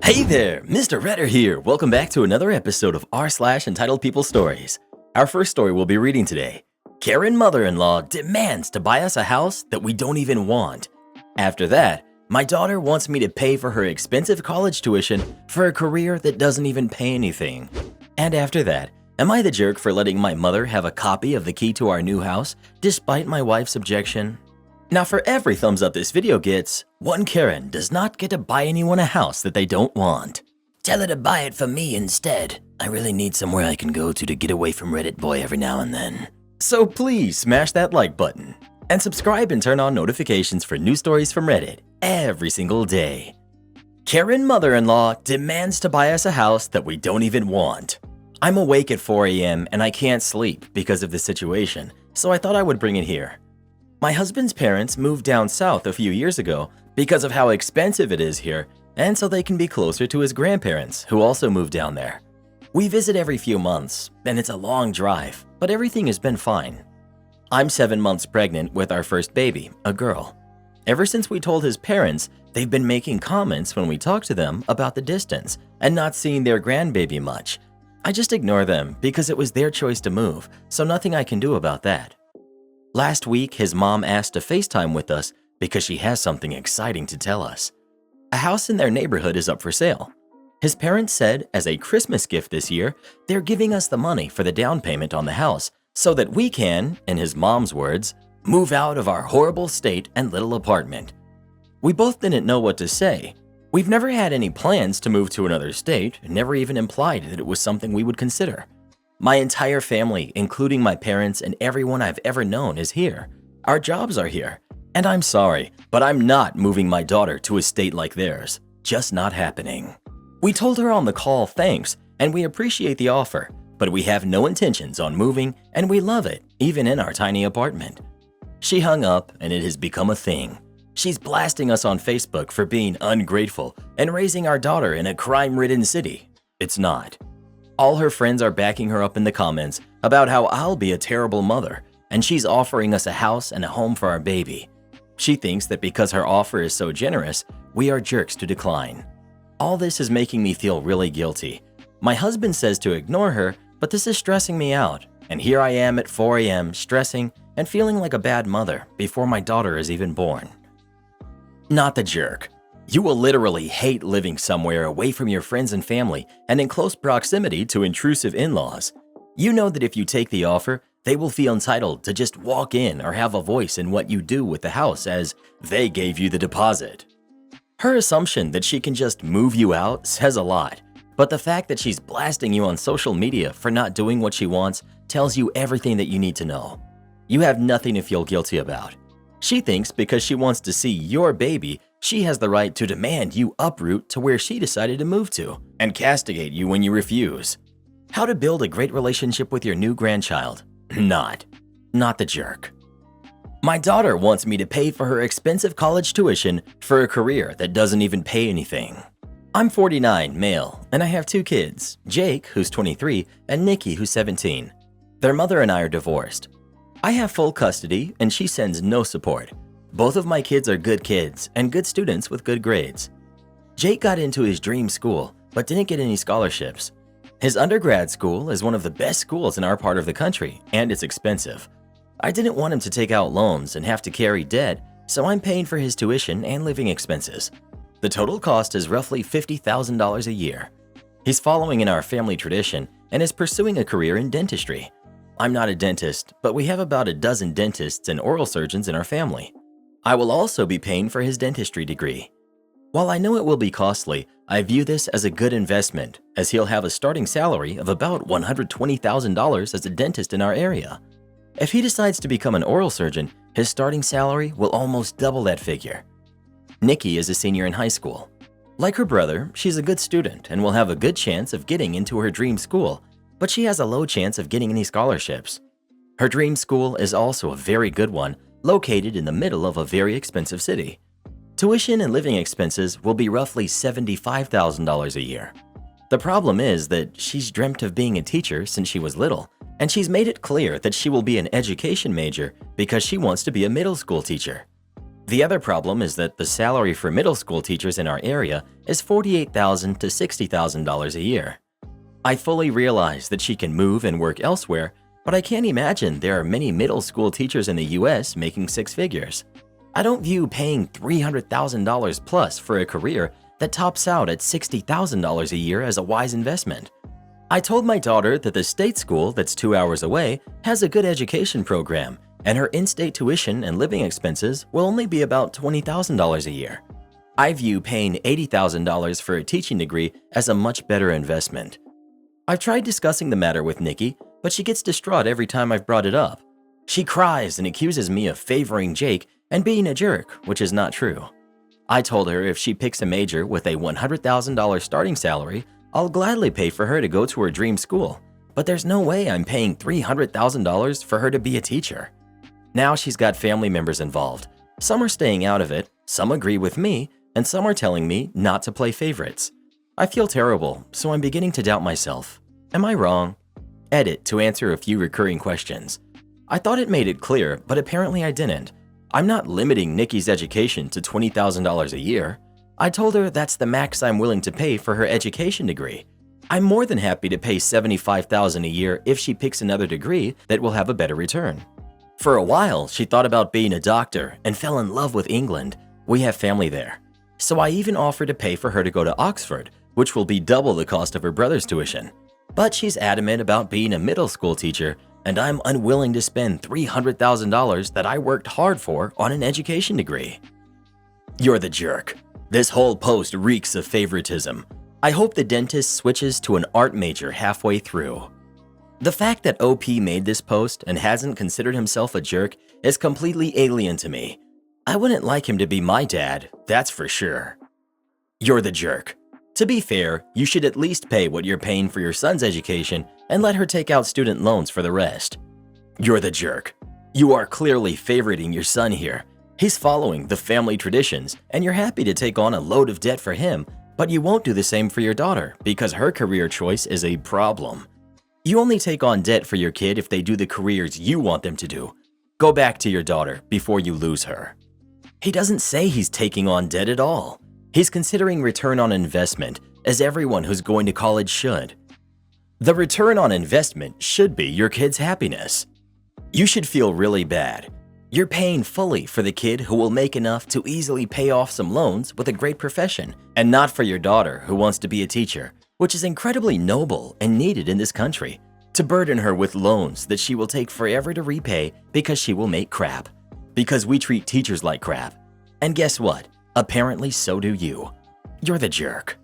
Hey there, Mr. Redder here. Welcome back to another episode of r/Entitled People Stories. Our first story we'll be reading today. Karen mother-in-law demands to buy us a house that we don't even want. After that, my daughter wants me to pay for her expensive college tuition for a career that doesn't even pay anything. And after that, am I the jerk for letting my mother have a copy of the key to our new house despite my wife's objection? Now for every thumbs up this video gets, one Karen does not get to buy anyone a house that they don't want. Tell her to buy it for me instead. I really need somewhere I can go to get away from Reddit boy every now and then. So please smash that like button and subscribe and turn on notifications for new stories from Reddit every single day. Karen mother-in-law demands to buy us a house that we don't even want. I'm awake at 4 a.m. and I can't sleep because of the situation, so I thought I would bring it here. My husband's parents moved down south a few years ago because of how expensive it is here, and so they can be closer to his grandparents, who also moved down there. We visit every few months, and it's a long drive, but everything has been fine. I'm 7 months pregnant with our first baby, a girl. Ever since we told his parents, they've been making comments when we talk to them about the distance and not seeing their grandbaby much. I just ignore them because it was their choice to move, so nothing I can do about that. Last week, his mom asked to FaceTime with us because she has something exciting to tell us. A house in their neighborhood is up for sale. His parents said as a Christmas gift this year, they're giving us the money for the down payment on the house so that we can, in his mom's words, move out of our horrible state and little apartment. We both didn't know what to say. We've never had any plans to move to another state, and never even implied that it was something we would consider. My entire family, including my parents and everyone I've ever known, is here. Our jobs are here. And I'm sorry, but I'm not moving my daughter to a state like theirs. Just not happening. We told her on the call thanks, and we appreciate the offer, but we have no intentions on moving, and we love it, even in our tiny apartment. She hung up, and it has become a thing. She's blasting us on Facebook for being ungrateful and raising our daughter in a crime-ridden city. It's not. All her friends are backing her up in the comments about how I'll be a terrible mother, and she's offering us a house and a home for our baby. She thinks that because her offer is so generous, we are jerks to decline. All this is making me feel really guilty. My husband says to ignore her, but this is stressing me out, and here I am at 4 a.m. stressing and feeling like a bad mother before my daughter is even born. Not the jerk. You will literally hate living somewhere away from your friends and family and in close proximity to intrusive in-laws. You know that if you take the offer, they will feel entitled to just walk in or have a voice in what you do with the house as they gave you the deposit. Her assumption that she can just move you out says a lot, but the fact that she's blasting you on social media for not doing what she wants tells you everything that you need to know. You have nothing to feel guilty about. She thinks because she wants to see your baby, she has the right to demand you uproot to where she decided to move to and castigate you when you refuse. How to build a great relationship with your new grandchild? Not the jerk. My daughter wants me to pay for her expensive college tuition for a career that doesn't even pay anything. I'm 49, male, and I have 2 kids, Jake, who's 23, and Nikki, who's 17. Their mother and I are divorced. I have full custody, and she sends no support. Both of my kids are good kids and good students with good grades. Jake got into his dream school, but didn't get any scholarships. His undergrad school is one of the best schools in our part of the country, and it's expensive. I didn't want him to take out loans and have to carry debt, so I'm paying for his tuition and living expenses. The total cost is roughly $50,000 a year. He's following in our family tradition and is pursuing a career in dentistry. I'm not a dentist, but we have about a dozen dentists and oral surgeons in our family. I will also be paying for his dentistry degree. While I know it will be costly, I view this as a good investment, as he'll have a starting salary of about $120,000 as a dentist in our area. If he decides to become an oral surgeon, his starting salary will almost double that figure. Nikki is a senior in high school. Like her brother, she's a good student and will have a good chance of getting into her dream school, but she has a low chance of getting any scholarships. Her dream school is also a very good one, located in the middle of a very expensive city. Tuition and living expenses will be roughly $75,000 a year. The problem is that she's dreamt of being a teacher since she was little, and she's made it clear that she will be an education major because she wants to be a middle school teacher. The other problem is that the salary for middle school teachers in our area is $48,000 to $60,000 a year. I fully realize that she can move and work elsewhere, but I can't imagine there are many middle school teachers in the US making six figures. I don't view paying $300,000 plus for a career that tops out at $60,000 a year as a wise investment. I told my daughter that the state school that's 2 hours away has a good education program, and her in-state tuition and living expenses will only be about $20,000 a year. I view paying $80,000 for a teaching degree as a much better investment. I've tried discussing the matter with Nikki, but she gets distraught every time I've brought it up. She cries and accuses me of favoring Jake and being a jerk, which is not true. I told her if she picks a major with a $100,000 starting salary, I'll gladly pay for her to go to her dream school, but there's no way I'm paying $300,000 for her to be a teacher. Now she's got family members involved. Some are staying out of it, some agree with me, and some are telling me not to play favorites. I feel terrible, so I'm beginning to doubt myself. Am I wrong? Edit to answer a few recurring questions. I thought it made it clear, but apparently I didn't. I'm not limiting Nikki's education to $20,000 a year. I told her that's the max I'm willing to pay for her education degree. I'm more than happy to pay $75,000 a year if she picks another degree that will have a better return. For a while, she thought about being a doctor and fell in love with England. We have family there. So I even offered to pay for her to go to Oxford, which will be double the cost of her brother's tuition. But she's adamant about being a middle school teacher, and I'm unwilling to spend $300,000 that I worked hard for on an education degree. You're the jerk. This whole post reeks of favoritism. I hope the dentist switches to an art major halfway through. The fact that OP made this post and hasn't considered himself a jerk is completely alien to me. I wouldn't like him to be my dad, that's for sure. You're the jerk. To be fair, you should at least pay what you're paying for your son's education and let her take out student loans for the rest. You're the jerk. You are clearly favoriting your son here. He's following the family traditions, and you're happy to take on a load of debt for him, but you won't do the same for your daughter because her career choice is a problem. You only take on debt for your kid if they do the careers you want them to do. Go back to your daughter before you lose her. He doesn't say he's taking on debt at all. He's considering return on investment, as everyone who's going to college should. The return on investment should be your kid's happiness. You should feel really bad. You're paying fully for the kid who will make enough to easily pay off some loans with a great profession, and not for your daughter who wants to be a teacher, which is incredibly noble and needed in this country, to burden her with loans that she will take forever to repay because she will make crap. Because we treat teachers like crap. And guess what? Apparently so do you. You're the jerk.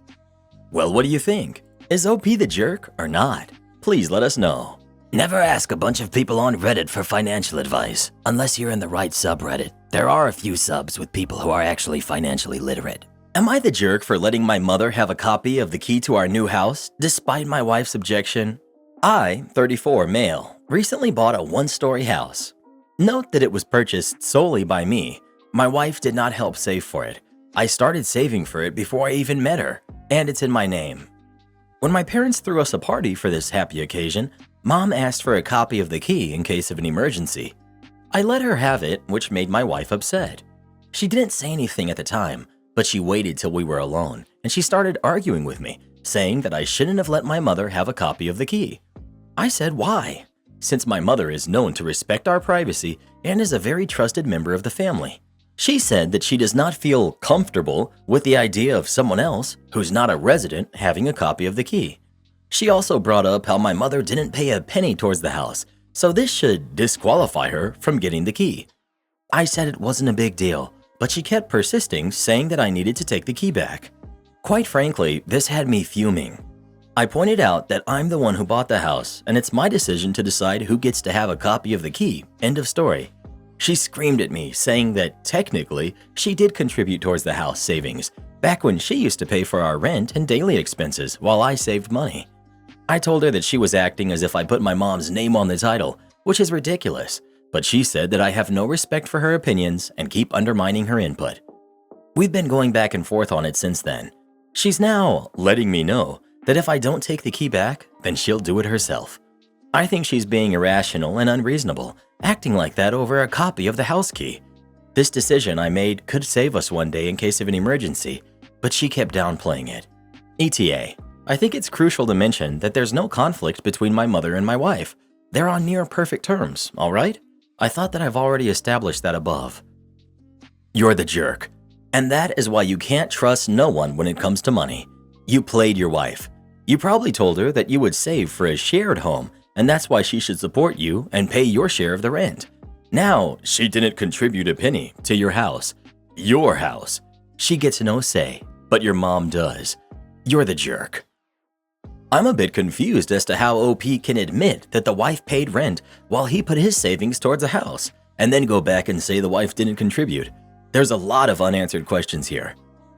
Well, what do you think? Is OP the jerk or not? Please let us know. Never ask a bunch of people on Reddit for financial advice, unless you're in the right subreddit. There are a few subs with people who are actually financially literate. Am I the jerk for letting my mother have a copy of the key to our new house, despite my wife's objection? I, 34 male, recently bought a one-story house. Note that it was purchased solely by me. My wife did not help save for it. I started saving for it before I even met her, and it's in my name. When my parents threw us a party for this happy occasion, Mom asked for a copy of the key in case of an emergency. I let her have it, which made my wife upset. She didn't say anything at the time, but she waited till we were alone, and she started arguing with me, saying that I shouldn't have let my mother have a copy of the key. I said why, since my mother is known to respect our privacy and is a very trusted member of the family. She said that she does not feel comfortable with the idea of someone else who's not a resident having a copy of the key. She also brought up how my mother didn't pay a penny towards the house, so this should disqualify her from getting the key. I said it wasn't a big deal, but she kept persisting, saying that I needed to take the key back. Quite frankly, this had me fuming. I pointed out that I'm the one who bought the house, and it's my decision to decide who gets to have a copy of the key. End of story. She screamed at me, saying that technically she did contribute towards the house savings, back when she used to pay for our rent and daily expenses while I saved money. I told her that she was acting as if I put my mom's name on the title, which is ridiculous, but she said that I have no respect for her opinions and keep undermining her input. We've been going back and forth on it since then. She's now letting me know that if I don't take the key back, then she'll do it herself. I think she's being irrational and unreasonable, acting like that over a copy of the house key. This decision I made could save us one day in case of an emergency, but she kept downplaying it. ETA. I think it's crucial to mention that there's no conflict between my mother and my wife. They're on near perfect terms, all right? I thought that I've already established that above. You're the jerk. And that is why you can't trust no one when it comes to money. You played your wife. You probably told her that you would save for a shared home, and that's why she should support you and pay your share of the rent. Now, she didn't contribute a penny to your house. Your house. She gets no say, but your mom does. You're the jerk. I'm a bit confused as to how OP can admit that the wife paid rent while he put his savings towards a house, and then go back and say the wife didn't contribute. There's a lot of unanswered questions here.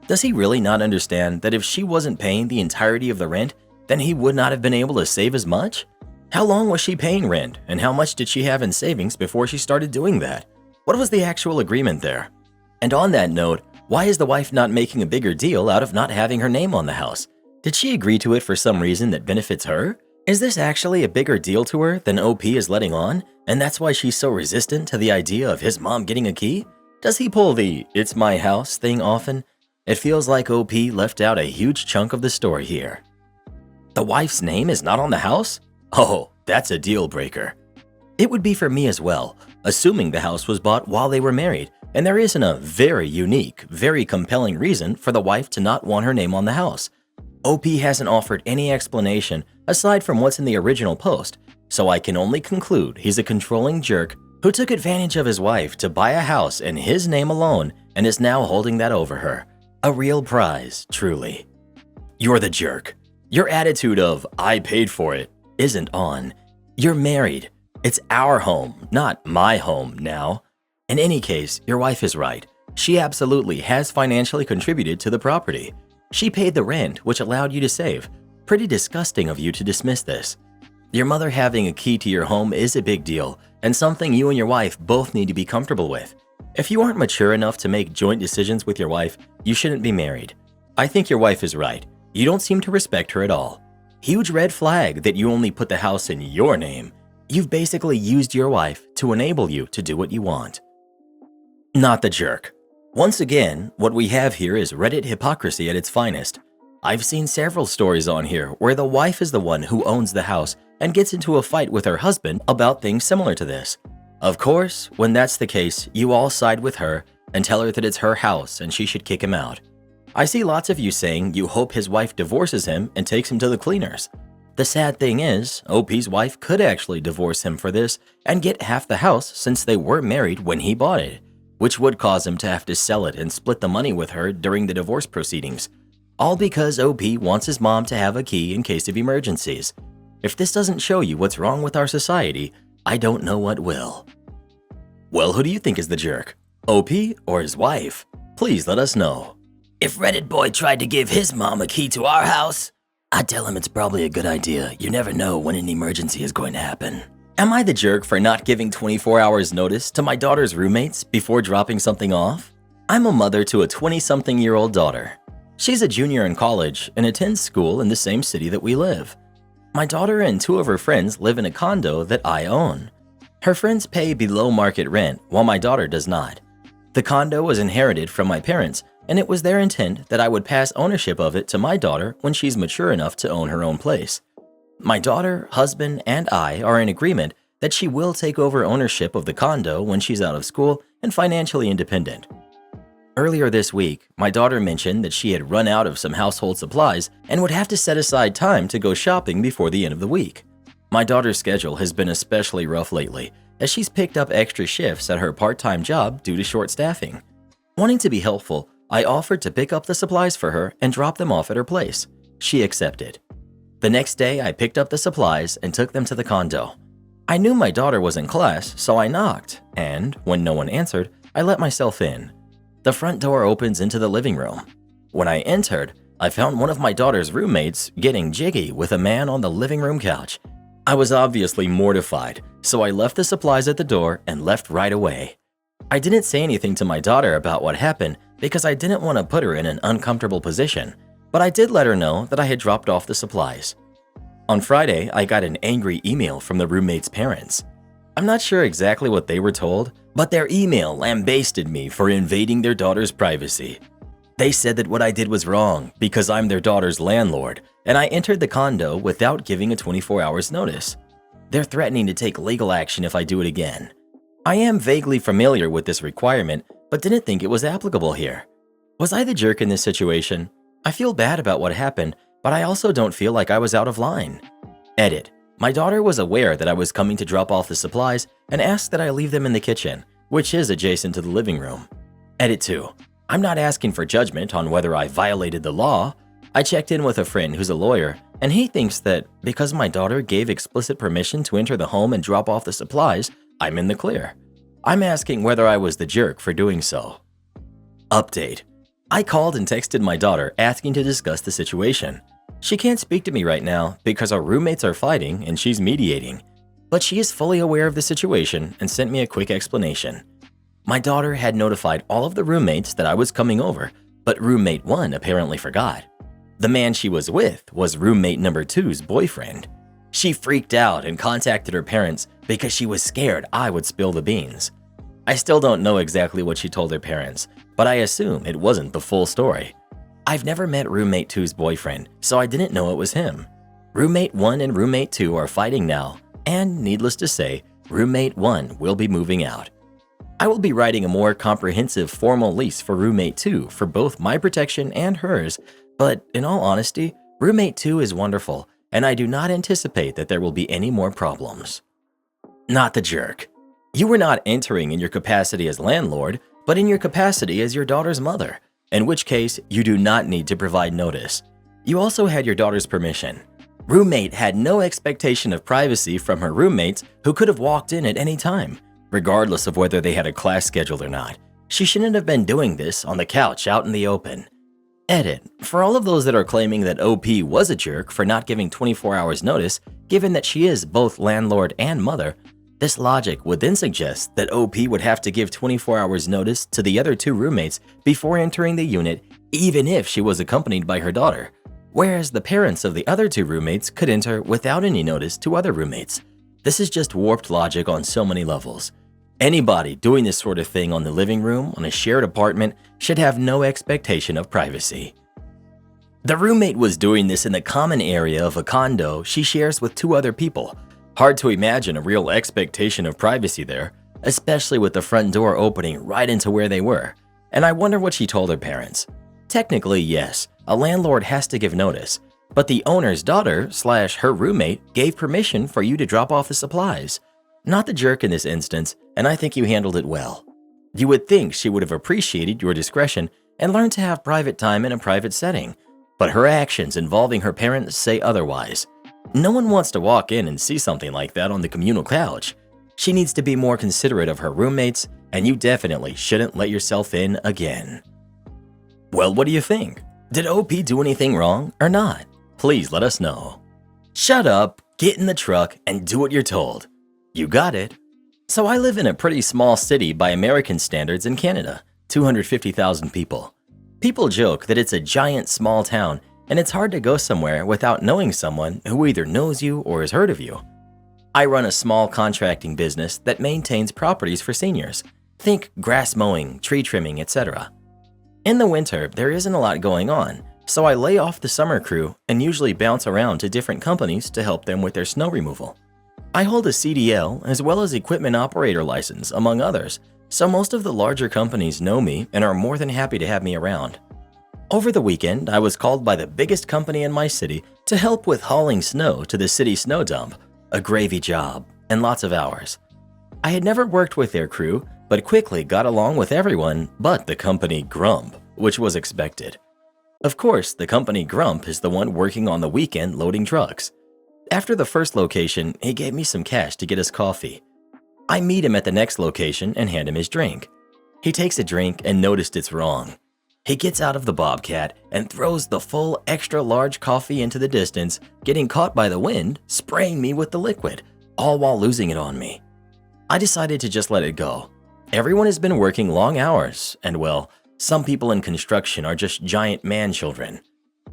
Does he really not understand that if she wasn't paying the entirety of the rent, then he would not have been able to save as much? How long was she paying rent, and how much did she have in savings before she started doing that? What was the actual agreement there? And on that note, why is the wife not making a bigger deal out of not having her name on the house? Did she agree to it for some reason that benefits her? Is this actually a bigger deal to her than OP is letting on, and that's why she's so resistant to the idea of his mom getting a key? Does he pull the "it's my house" thing often? It feels like OP left out a huge chunk of the story here. The wife's name is not on the house? Oh, that's a deal breaker. It would be for me as well, assuming the house was bought while they were married, and there isn't a very unique, very compelling reason for the wife to not want her name on the house. OP hasn't offered any explanation aside from what's in the original post, so I can only conclude he's a controlling jerk who took advantage of his wife to buy a house in his name alone and is now holding that over her. A real prize, truly. You're the jerk. Your attitude of "I paid for it" isn't on. You're married. It's our home, not my home now. In any case, your wife is right. She absolutely has financially contributed to the property. She paid the rent, which allowed you to save. Pretty disgusting of you to dismiss this. Your mother having a key to your home is a big deal, and something you and your wife both need to be comfortable with. If you aren't mature enough to make joint decisions with your wife, you shouldn't be married. I think your wife is right. You don't seem to respect her at all. Huge red flag that you only put the house in your name. You've basically used your wife to enable you to do what you want. Not the jerk. Once again, what we have here is Reddit hypocrisy at its finest. I've seen several stories on here where the wife is the one who owns the house and gets into a fight with her husband about things similar to this. Of course, when that's the case, you all side with her and tell her that it's her house and she should kick him out. I see lots of you saying you hope his wife divorces him and takes him to the cleaners. The sad thing is, OP's wife could actually divorce him for this and get half the house since they were married when he bought it, which would cause him to have to sell it and split the money with her during the divorce proceedings. All because OP wants his mom to have a key in case of emergencies. If this doesn't show you what's wrong with our society, I don't know what will. Well, who do you think is the jerk? OP or his wife? Please let us know. If Reddit boy tried to give his mom a key to our house, I'd tell him it's probably a good idea. You never know when an emergency is going to happen. Am I the jerk for not giving 24 hours notice to my daughter's roommates before dropping something off? I'm a mother to a 20-something-year-old daughter. She's a junior in college and attends school in the same city that we live. My daughter and two of her friends live in a condo that I own. Her friends pay below market rent while my daughter does not. The condo was inherited from my parents, and it was their intent that I would pass ownership of it to my daughter when she's mature enough to own her own place. My daughter, husband, and I are in agreement that she will take over ownership of the condo when she's out of school and financially independent. Earlier this week, my daughter mentioned that she had run out of some household supplies and would have to set aside time to go shopping before the end of the week. My daughter's schedule has been especially rough lately, as she's picked up extra shifts at her part-time job due to short staffing. Wanting to be helpful, I offered to pick up the supplies for her and drop them off at her place. She accepted. The next day, I picked up the supplies and took them to the condo. I knew my daughter was in class, so I knocked, and when no one answered, I let myself in. The front door opens into the living room. When I entered, I found one of my daughter's roommates getting jiggy with a man on the living room couch. I was obviously mortified, so I left the supplies at the door and left right away. I didn't say anything to my daughter about what happened because I didn't want to put her in an uncomfortable position, but I did let her know that I had dropped off the supplies. On Friday, I got an angry email from the roommate's parents. I'm not sure exactly what they were told, but their email lambasted me for invading their daughter's privacy. They said that what I did was wrong because I'm their daughter's landlord and I entered the condo without giving a 24 hours notice. They're threatening to take legal action if I do it again. I am vaguely familiar with this requirement, but didn't think it was applicable here. Was I the jerk in this situation? I feel bad about what happened, but I also don't feel like I was out of line. Edit. My daughter was aware that I was coming to drop off the supplies and asked that I leave them in the kitchen, which is adjacent to the living room. Edit 2. I'm not asking for judgment on whether I violated the law. I checked in with a friend who's a lawyer, and he thinks that because my daughter gave explicit permission to enter the home and drop off the supplies, I'm in the clear. I'm asking whether I was the jerk for doing so. Update. I called and texted my daughter asking to discuss the situation. She can't speak to me right now because our roommates are fighting and she's mediating, but she is fully aware of the situation and sent me a quick explanation. My daughter had notified all of the roommates that I was coming over, but roommate 1 apparently forgot. The man she was with was roommate number 2's boyfriend. She freaked out and contacted her parents because she was scared I would spill the beans. I still don't know exactly what she told her parents, but I assume it wasn't the full story. I've never met roommate 2's boyfriend, so I didn't know it was him. Roommate 1 and roommate 2 are fighting now, and needless to say, roommate 1 will be moving out. I will be writing a more comprehensive formal lease for roommate 2 for both my protection and hers, but in all honesty, roommate 2 is wonderful, and I do not anticipate that there will be any more problems. Not the jerk. You were not entering in your capacity as landlord, but in your capacity as your daughter's mother, in which case you do not need to provide notice. You also had your daughter's permission. Roommate had no expectation of privacy from her roommates who could have walked in at any time, regardless of whether they had a class scheduled or not. She shouldn't have been doing this on the couch out in the open. Edit. For all of those that are claiming that OP was a jerk for not giving 24 hours notice, given that she is both landlord and mother, this logic would then suggest that OP would have to give 24 hours notice to the other 2 roommates before entering the unit, even if she was accompanied by her daughter, whereas the parents of the other 2 roommates could enter without any notice to other roommates. This is just warped logic on so many levels. Anybody doing this sort of thing on the living room on a shared apartment should have no expectation of privacy. The roommate was doing this in the common area of a condo she shares with 2 other people. Hard to imagine a real expectation of privacy there, especially with the front door opening right into where they were. And I wonder what she told her parents. Technically, yes, a landlord has to give notice, but the owner's daughter/her roommate gave permission for you to drop off the supplies. Not the jerk in this instance, and I think you handled it well. You would think she would have appreciated your discretion and learned to have private time in a private setting, but her actions involving her parents say otherwise. No one wants to walk in and see something like that on the communal couch. She needs to be more considerate of her roommates, and you definitely shouldn't let yourself in again. Well, what do you think? Did OP do anything wrong or not? Please let us know. Shut up, get in the truck, and do what you're told. You got it. So I live in a pretty small city by American standards in Canada, 250,000 people. People joke that it's a giant small town and it's hard to go somewhere without knowing someone who either knows you or has heard of you. I run a small contracting business that maintains properties for seniors. Think grass mowing, tree trimming, etc. In the winter, there isn't a lot going on, so I lay off the summer crew and usually bounce around to different companies to help them with their snow removal. I hold a CDL as well as equipment operator license, among others, so most of the larger companies know me and are more than happy to have me around. Over the weekend, I was called by the biggest company in my city to help with hauling snow to the city snow dump, a gravy job, and lots of hours. I had never worked with their crew, but quickly got along with everyone but the company Grump, which was expected. Of course, the company Grump is the one working on the weekend loading trucks. After the first location, he gave me some cash to get us coffee. I meet him at the next location and hand him his drink. He takes a drink and noticed it's wrong. He gets out of the Bobcat and throws the full extra large coffee into the distance, getting caught by the wind, spraying me with the liquid, all while losing it on me. I decided to just let it go. Everyone has been working long hours, and well, some people in construction are just giant man-children.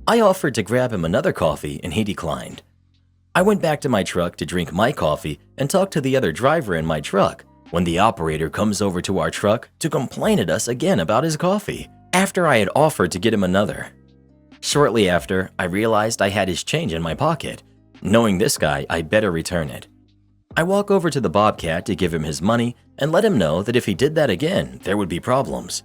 I offered to grab him another coffee and he declined. I went back to my truck to drink my coffee and talk to the other driver in my truck when the operator comes over to our truck to complain at us again about his coffee after I had offered to get him another. Shortly after, I realized I had his change in my pocket. Knowing this guy, I better return it. I walk over to the Bobcat to give him his money and let him know that if he did that again, there would be problems.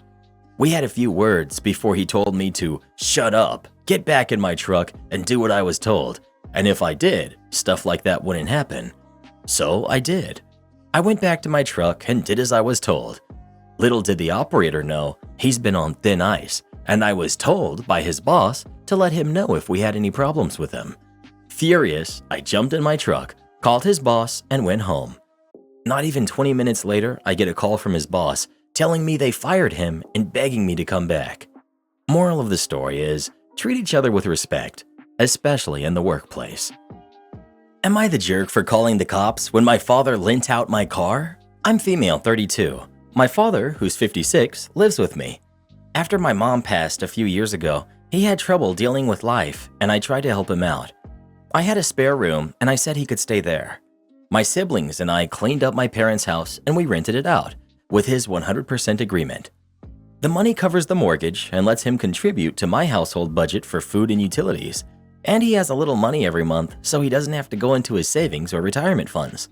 We had a few words before he told me to shut up, get back in my truck, and do what I was told. And if I did, stuff like that wouldn't happen. So I did. I went back to my truck and did as I was told. Little did the operator know, he's been on thin ice, and I was told by his boss to let him know if we had any problems with him. Furious, I jumped in my truck, called his boss, and went home. Not even 20 minutes later, I get a call from his boss telling me they fired him and begging me to come back. Moral of the story is, treat each other with respect, especially in the workplace. Am I the jerk for calling the cops when my father lent out my car? I'm female, 32. My father, who's 56, lives with me. After my mom passed a few years ago, he had trouble dealing with life, and I tried to help him out. I had a spare room, and I said he could stay there. My siblings and I cleaned up my parents' house, and we rented it out, with his 100% agreement. The money covers the mortgage and lets him contribute to my household budget for food and utilities, and he has a little money every month so he doesn't have to go into his savings or retirement funds.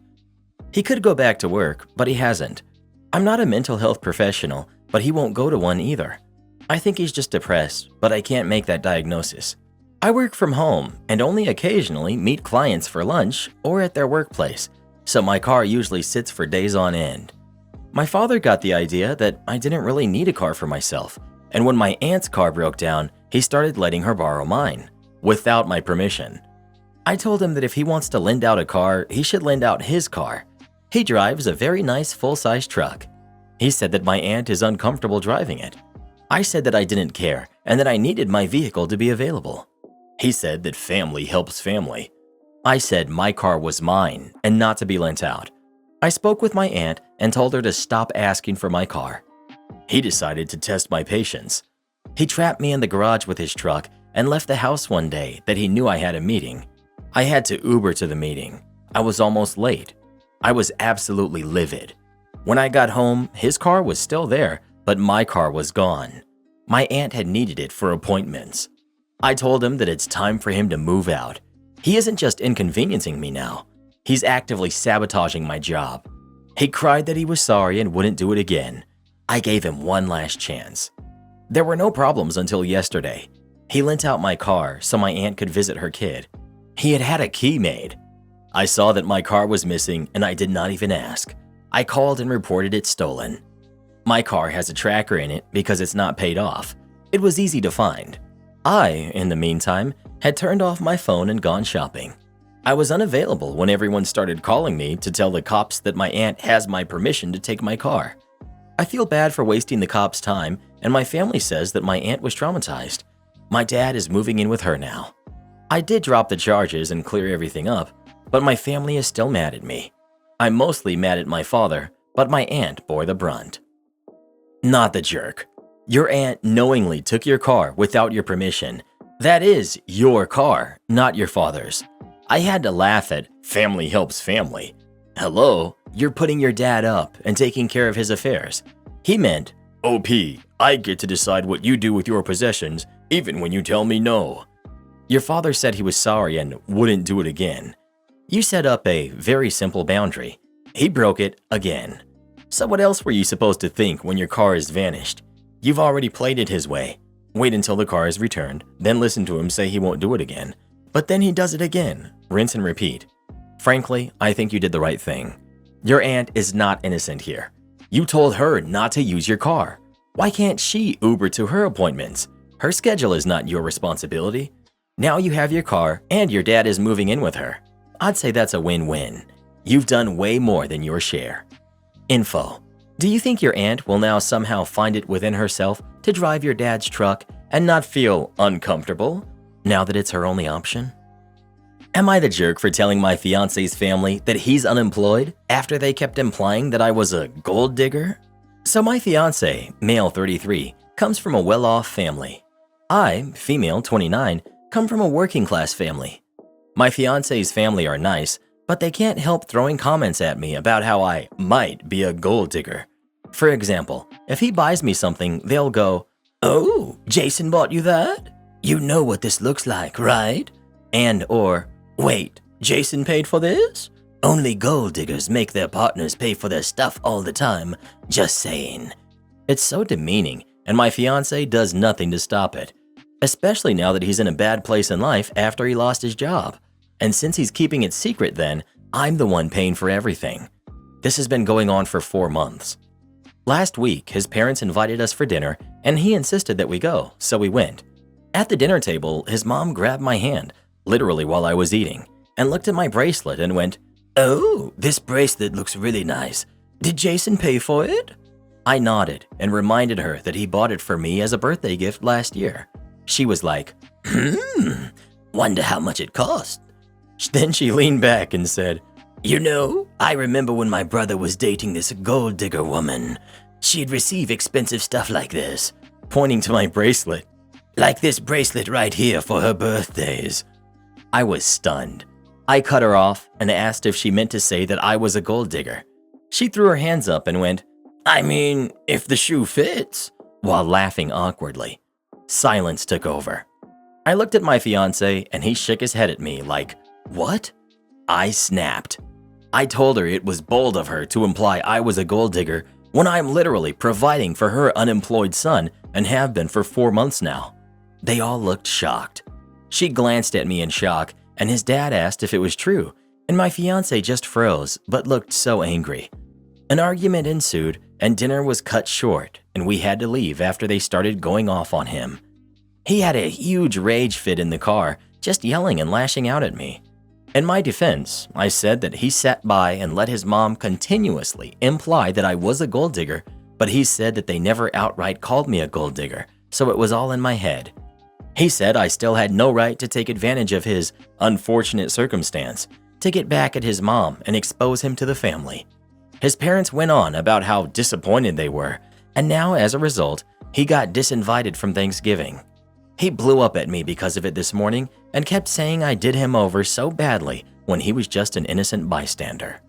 He could go back to work, but he hasn't. I'm not a mental health professional, but he won't go to one either. I think he's just depressed, but I can't make that diagnosis. I work from home and only occasionally meet clients for lunch or at their workplace, so my car usually sits for days on end. My father got the idea that I didn't really need a car for myself, and when my aunt's car broke down, he started letting her borrow mine, without my permission. I told him that if he wants to lend out a car, he should lend out his car. He drives a very nice full-size truck. He said that my aunt is uncomfortable driving it. I said that I didn't care and that I needed my vehicle to be available. He said that family helps family. I said my car was mine and not to be lent out. I spoke with my aunt and told her to stop asking for my car. He decided to test my patience. He trapped me in the garage with his truck and left the house one day that he knew I had a meeting. I had to Uber to the meeting. I was almost late. I was absolutely livid. When I got home, his car was still there, but my car was gone. My aunt had needed it for appointments. I told him that it's time for him to move out. He isn't just inconveniencing me now. He's actively sabotaging my job. He cried that he was sorry and wouldn't do it again. I gave him one last chance. There were no problems until yesterday. He lent out my car so my aunt could visit her kid. He had had a key made. I saw that my car was missing and I did not even ask. I called and reported it stolen. My car has a tracker in it because it's not paid off. It was easy to find. I, in the meantime, had turned off my phone and gone shopping. I was unavailable when everyone started calling me to tell the cops that my aunt has my permission to take my car. I feel bad for wasting the cops' time, and my family says that my aunt was traumatized. My dad is moving in with her now. I did drop the charges and clear everything up, but my family is still mad at me. I'm mostly mad at my father, but my aunt bore the brunt. Not the jerk. Your aunt knowingly took your car without your permission. That is your car, not your father's. I had to laugh at family helps family. Hello, you're putting your dad up and taking care of his affairs. He meant, OP, I get to decide what you do with your possessions, even when you tell me no. Your father said he was sorry and wouldn't do it again. You set up a very simple boundary. He broke it again. So what else were you supposed to think when your car is vanished? You've already played it his way. Wait until the car is returned, then listen to him say he won't do it again. But then he does it again. Rinse and repeat. Frankly, I think you did the right thing. Your aunt is not innocent here. You told her not to use your car. Why can't she Uber to her appointments? Her schedule is not your responsibility. Now you have your car and your dad is moving in with her. I'd say that's a win-win. You've done way more than your share. Info. Do you think your aunt will now somehow find it within herself to drive your dad's truck and not feel uncomfortable now that it's her only option? Am I the jerk for telling my fiance's family that he's unemployed after they kept implying that I was a gold digger? So my fiance, male 33, comes from a well-off family. I, female 29, come from a working-class family. My fiance's family are nice, but they can't help throwing comments at me about how I might be a gold digger. For example, if he buys me something, they'll go, "Oh, Jason bought you that? You know what this looks like, right?" And or, "Wait, Jason paid for this? Only gold diggers make their partners pay for their stuff all the time. Just saying." It's so demeaning, and my fiance does nothing to stop it, especially now that he's in a bad place in life after he lost his job. And since he's keeping it secret then, I'm the one paying for everything. This has been going on for 4 months. Last week, his parents invited us for dinner, and he insisted that we go, so we went. At the dinner table, his mom grabbed my hand, literally while I was eating, and looked at my bracelet and went, "Oh, this bracelet looks really nice. Did Jason pay for it?" I nodded and reminded her that he bought it for me as a birthday gift last year. She was like, "Wonder how much it cost." Then she leaned back and said, "You know, I remember when my brother was dating this gold digger woman. She'd receive expensive stuff like this," pointing to my bracelet, "like this bracelet right here for her birthdays." I was stunned. I cut her off and asked if she meant to say that I was a gold digger. She threw her hands up and went, "I mean, if the shoe fits," while laughing awkwardly. Silence took over. I looked at my fiance and he shook his head at me like, "What?" I snapped. I told her it was bold of her to imply I was a gold digger when I'm literally providing for her unemployed son and have been for 4 months now. They all looked shocked. She glanced at me in shock, and his dad asked if it was true, and my fiance just froze but looked so angry. An argument ensued, and dinner was cut short, and we had to leave after they started going off on him. He had a huge rage fit in the car, just yelling and lashing out at me. In my defense, I said that he sat by and let his mom continuously imply that I was a gold digger, but he said that they never outright called me a gold digger, so it was all in my head. He said I still had no right to take advantage of his unfortunate circumstance, to get back at his mom and expose him to the family. His parents went on about how disappointed they were, and now as a result, he got disinvited from Thanksgiving. He blew up at me because of it this morning and kept saying I did him over so badly when he was just an innocent bystander.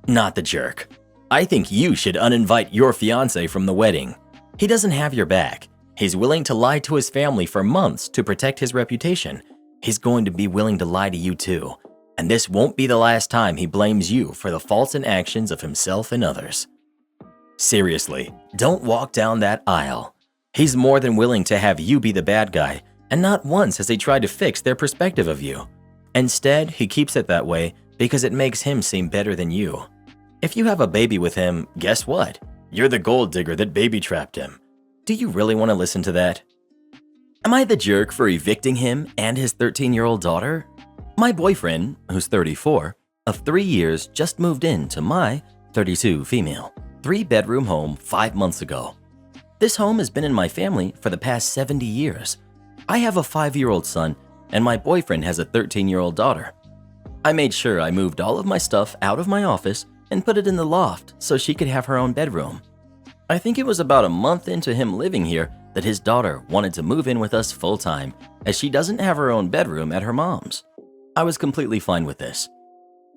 Not the jerk. I think you should uninvite your fiancé from the wedding. He doesn't have your back. He's willing to lie to his family for months to protect his reputation. He's going to be willing to lie to you too. And this won't be the last time he blames you for the faults and actions of himself and others. Seriously, don't walk down that aisle. He's more than willing to have you be the bad guy, and not once has he tried to fix their perspective of you. Instead, he keeps it that way because it makes him seem better than you. If you have a baby with him, guess what? You're the gold digger that baby trapped him. Do you really want to listen to that? Am I the jerk for evicting him and his 13-year-old daughter? My boyfriend, who's 34, of 3 years just moved into my 32 female 3-bedroom home 5 months ago. This home has been in my family for the past 70 years. I have a 5-year-old son, and my boyfriend has a 13-year-old daughter. I made sure I moved all of my stuff out of my office and put it in the loft so she could have her own bedroom. I think it was about a month into him living here that his daughter wanted to move in with us full-time, as she doesn't have her own bedroom at her mom's. I was completely fine with this.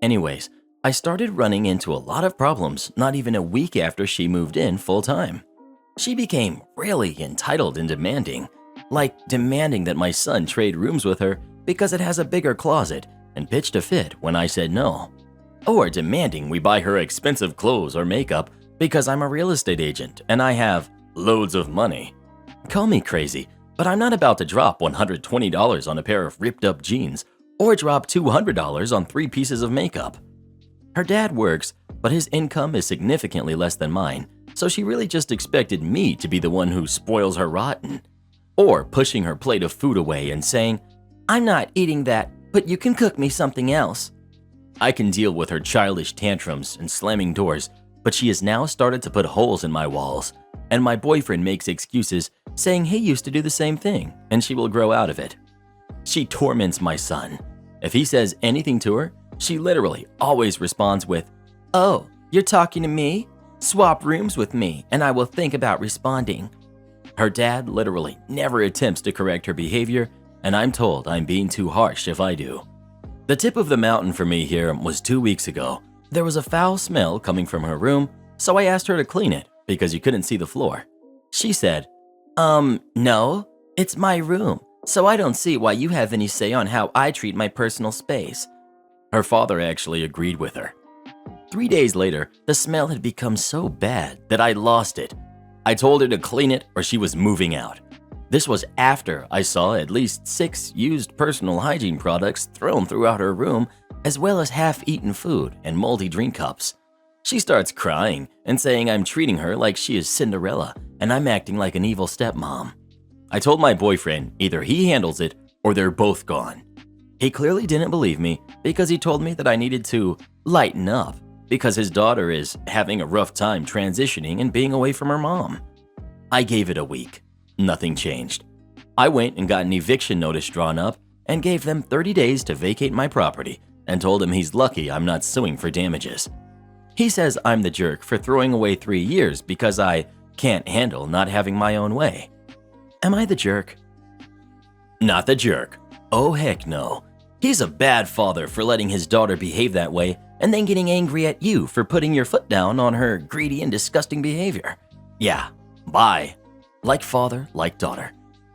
Anyways, I started running into a lot of problems not even a week after she moved in full-time. She became really entitled and demanding, like demanding that my son trade rooms with her because it has a bigger closet and pitched a fit when I said no. Or demanding we buy her expensive clothes or makeup because I'm a real estate agent and I have loads of money. Call me crazy, but I'm not about to drop $120 on a pair of ripped up jeans or drop $200 on 3 pieces of makeup. Her dad works, but his income is significantly less than mine, so she really just expected me to be the one who spoils her rotten. Or pushing her plate of food away and saying, "I'm not eating that, but you can cook me something else." I can deal with her childish tantrums and slamming doors, but she has now started to put holes in my walls, and my boyfriend makes excuses saying he used to do the same thing and she will grow out of it. She torments my son. If he says anything to her, she literally always responds with, "Oh, you're talking to me? Swap rooms with me and I will think about responding." Her dad literally never attempts to correct her behavior, and I'm told I'm being too harsh if I do. The tip of the mountain for me here was 2 weeks ago. There was a foul smell coming from her room, so I asked her to clean it because you couldn't see the floor. She said, no, it's my room, so I don't see why you have any say on how I treat my personal space. Her father actually agreed with her. 3 days later, the smell had become so bad that I lost it. I told her to clean it or she was moving out. This was after I saw at least 6 used personal hygiene products thrown throughout her room, as well as half-eaten food and moldy drink cups. She starts crying and saying I'm treating her like she is Cinderella and I'm acting like an evil stepmom. I told my boyfriend either he handles it or they're both gone. He clearly didn't believe me because he told me that I needed to lighten up because his daughter is having a rough time transitioning and being away from her mom. I gave it a week. Nothing changed. I went and got an eviction notice drawn up and gave them 30 days to vacate my property and told him he's lucky I'm not suing for damages. He says I'm the jerk for throwing away 3 years because I can't handle not having my own way. Am I the jerk? Not the jerk. Oh heck no. He's a bad father for letting his daughter behave that way and then getting angry at you for putting your foot down on her greedy and disgusting behavior. Yeah, bye. Like father, like daughter.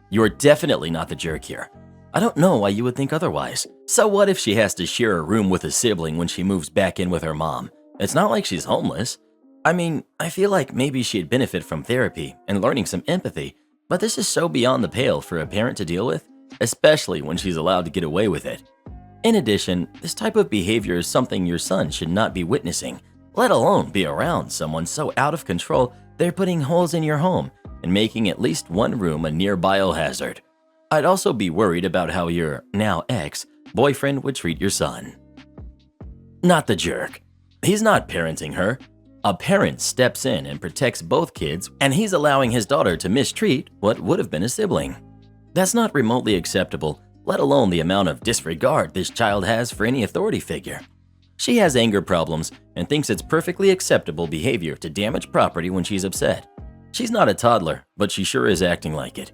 You're definitely not the jerk here. I don't know why you would think otherwise. So what if she has to share a room with a sibling when she moves back in with her mom? It's not like she's homeless. I mean, I feel like maybe she'd benefit from therapy and learning some empathy, but this is so beyond the pale for a parent to deal with, especially when she's allowed to get away with it. In addition, this type of behavior is something your son should not be witnessing, let alone be around someone so out of control they're putting holes in your home and making at least one room a near biohazard. I'd also be worried about how your now ex-boyfriend would treat your son. Not the jerk. He's not parenting her. A parent steps in and protects both kids, and he's allowing his daughter to mistreat what would have been a sibling. That's not remotely acceptable, let alone the amount of disregard this child has for any authority figure. She has anger problems and thinks it's perfectly acceptable behavior to damage property when she's upset. She's not a toddler, but she sure is acting like it.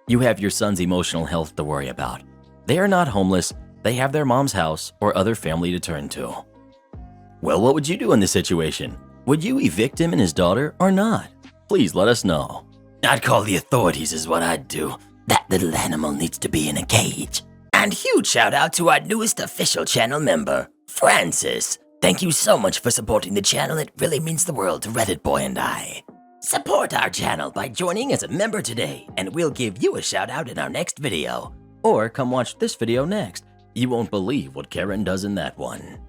You have your son's emotional health to worry about. They are not homeless, they have their mom's house or other family to turn to. Well, what would you do in this situation? Would you evict him and his daughter or not? Please let us know. I'd call the authorities is what I'd do. That little animal needs to be in a cage. And huge shout out to our newest official channel member, Francis. Thank you so much for supporting the channel. It really means the world to Reddit Boy and I. Support our channel by joining as a member today, and we'll give you a shout out in our next video. Or come watch this video next. You won't believe what Karen does in that one.